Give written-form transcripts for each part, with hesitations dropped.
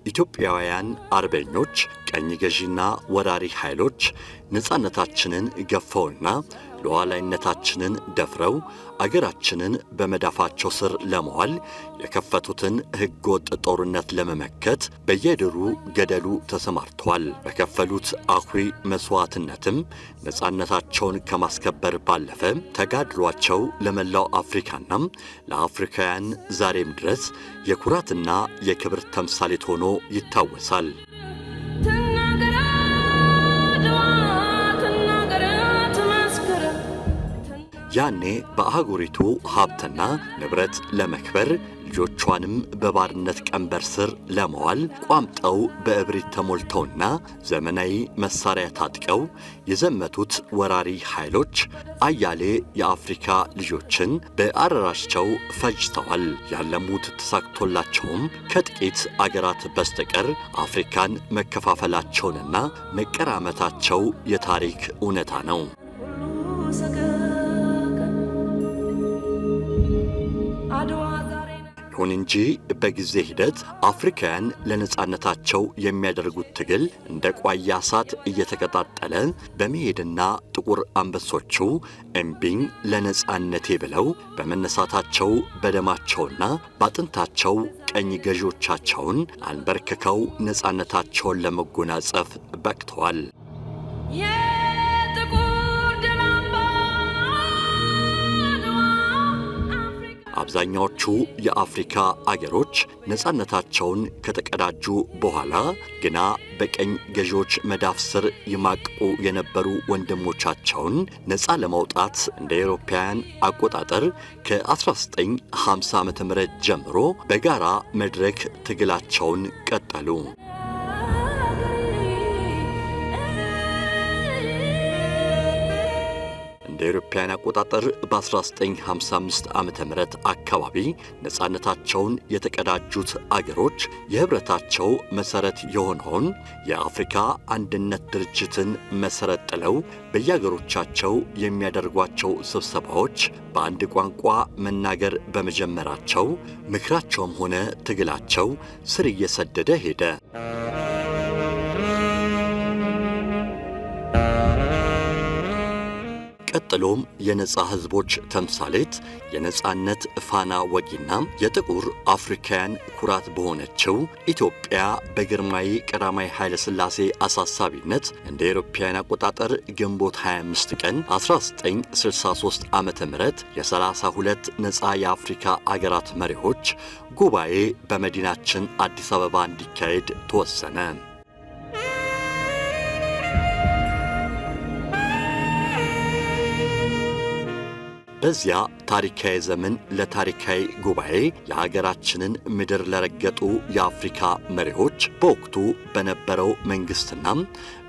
ኢትዮጵያውያን አርበኞች ቀኝ ገዢና ወራሪ ኃይሎች ነፃነታችንን ገፈውና ሉዓላዊነታችንን ደፍረው አገራችንን በመዳፋቸው ስር ለማዋል የከፈቱትን ሕገወጥ ጦርነት ለመመከት በየድሩ ገደሉ ተሰማርተዋል። በከፈሉት አኩሪ መስዋዕትነትም ነፃነታቸውን ከማስከበር ባለፈ ተጋድሏቸው ለመላው አፍሪካና ለአፍሪካውያን ዛሬም ድረስ የኩራትና የክብር ተምሳሌት ሆኖ ይታወሳል። ያኔ በአህጉሪቱ ሀብትና ንብረት ለመክበር ልጆቿንም በባርነት ቀንበር ስር ለማዋል ቋምጠው በእብሪት ተሞልተውና ዘመናዊ መሳሪያ ታጥቀው የዘመቱት ወራሪ ኃይሎች አያሌ የአፍሪካ ልጆችን በአረራቸው ፈጅተዋል። ያለሙት ተሳክቶላቸውም ከጥቂት አገራት በስተቀር አፍሪካን መከፋፈላቸውንና መቀራመታቸው የታሪክ እውነታ ነው። ይሁን እንጂ በጊዜ ሂደት አፍሪካውያን ለነፃነታቸው የሚያደርጉት ትግል እንደ ቋያ እሳት እየተቀጣጠለ በመሄድና ጥቁር አንበሶቹ እምቢኝ ለነፃነቴ ብለው በመነሳታቸው በደማቸውና ባጥንታቸው ቀኝ ገዢዎቻቸውን አንበርክከው ነፃነታቸውን ለመጎናጸፍ በቅተዋል። አብዛኛዎቹ የአፍሪካ አገሮች ነፃነታቸውን ከተቀዳጁ በኋላ ግና በቀኝ ገዢዎች መዳፍ ስር ይማቅቁ የነበሩ ወንድሞቻቸውን ነፃ ለማውጣት እንደ አውሮፓውያን አቆጣጠር ከ1950 ዓ.ም ጀምሮ በጋራ መድረክ ትግላቸውን ቀጠሉ። እንደ አውሮፓውያን አቆጣጠር በ1955 ዓመተ ምህረት አካባቢ ነፃነታቸውን የተቀዳጁት አገሮች የህብረታቸው መሰረት የሆነውን የአፍሪካ አንድነት ድርጅትን መሰረት ጥለው በየአገሮቻቸው የሚያደርጓቸው ስብሰባዎች በአንድ ቋንቋ መናገር በመጀመራቸው ምክራቸውም ሆነ ትግላቸው ስር እየሰደደ ሄደ። ቀጥሎም የነፃ ህዝቦች ተምሳሌት የነፃነት ፋና ወጊና የጥቁር አፍሪካውያን ኩራት በሆነችው ኢትዮጵያ በግርማዊ ቀዳማዊ ኃይለ ሥላሴ አሳሳቢነት እንደ አውሮፓውያን አቆጣጠር ግንቦት 25 ቀን 1963 ዓመተ ምህረት የ32 ነፃ የአፍሪካ አገራት መሪዎች ጉባኤ በመዲናችን አዲስ አበባ እንዲካሄድ ተወሰነ። በዚያ ታሪካዊ ዘመን ለታሪካዊ ጉባኤ የሀገራችንን ምድር ለረገጡ የአፍሪካ መሪዎች በወቅቱ በነበረው መንግስትና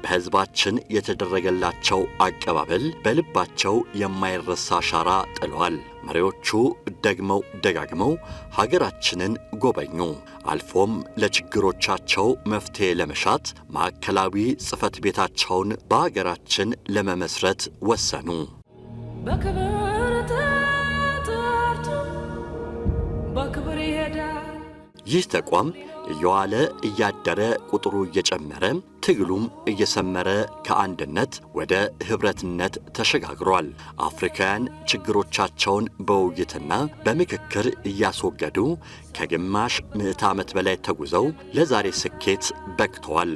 በህዝባችን የተደረገላቸው አቀባበል በልባቸው የማይረሳ አሻራ ጥለዋል። መሪዎቹ ደግመው ደጋግመው ሀገራችንን ጎበኙ። አልፎም ለችግሮቻቸው መፍትሄ ለመሻት ማዕከላዊ ጽሕፈት ቤታቸውን በሀገራችን ለመመስረት ወሰኑ። ይህ ተቋም እየዋለ እያደረ ቁጥሩ እየጨመረ ትግሉም እየሰመረ ከአንድነት ወደ ህብረትነት ተሸጋግሯል። አፍሪካውያን ችግሮቻቸውን በውይይትና በምክክር እያስወገዱ ከግማሽ ምዕተ ዓመት በላይ ተጉዘው ለዛሬ ስኬት በቅተዋል።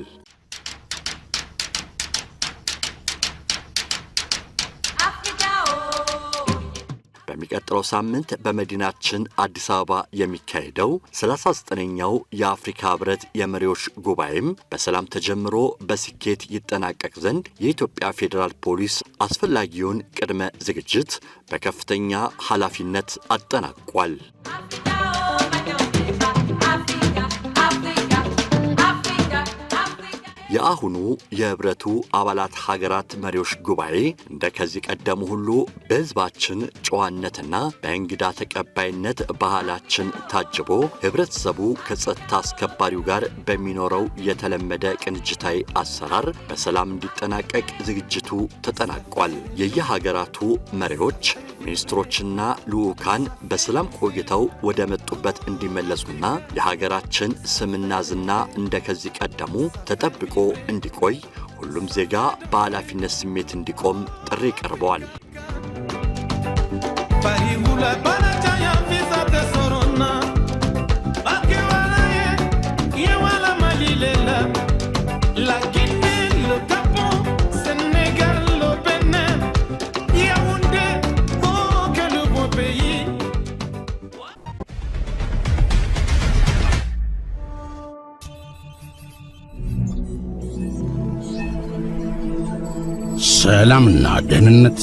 በሚቀጥለው ሳምንት በመዲናችን አዲስ አበባ የሚካሄደው 39ኛው የአፍሪካ ህብረት የመሪዎች ጉባኤም በሰላም ተጀምሮ በስኬት ይጠናቀቅ ዘንድ የኢትዮጵያ ፌዴራል ፖሊስ አስፈላጊውን ቅድመ ዝግጅት በከፍተኛ ኃላፊነት አጠናቋል። የአሁኑ የህብረቱ አባላት ሀገራት መሪዎች ጉባኤ እንደ ከዚህ ቀደሙ ሁሉ በህዝባችን ጨዋነትና በእንግዳ ተቀባይነት ባህላችን ታጅቦ ህብረተሰቡ ከጸጥታ አስከባሪው ጋር በሚኖረው የተለመደ ቅንጅታዊ አሰራር በሰላም እንዲጠናቀቅ ዝግጅቱ ተጠናቋል። የየሀገራቱ መሪዎች ሚኒስትሮችና ልኡካን በሰላም ቆይተው ወደ መጡበት እንዲመለሱና የሀገራችን ስምና ዝና እንደከዚህ ቀደሙ ተጠብቆ እንዲቆይ ሁሉም ዜጋ በኃላፊነት ስሜት እንዲቆም ጥሪ ቀርበዋል። ሰላምና ደህንነት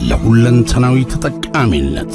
ለሁለንተናዊ ተጠቃሚነት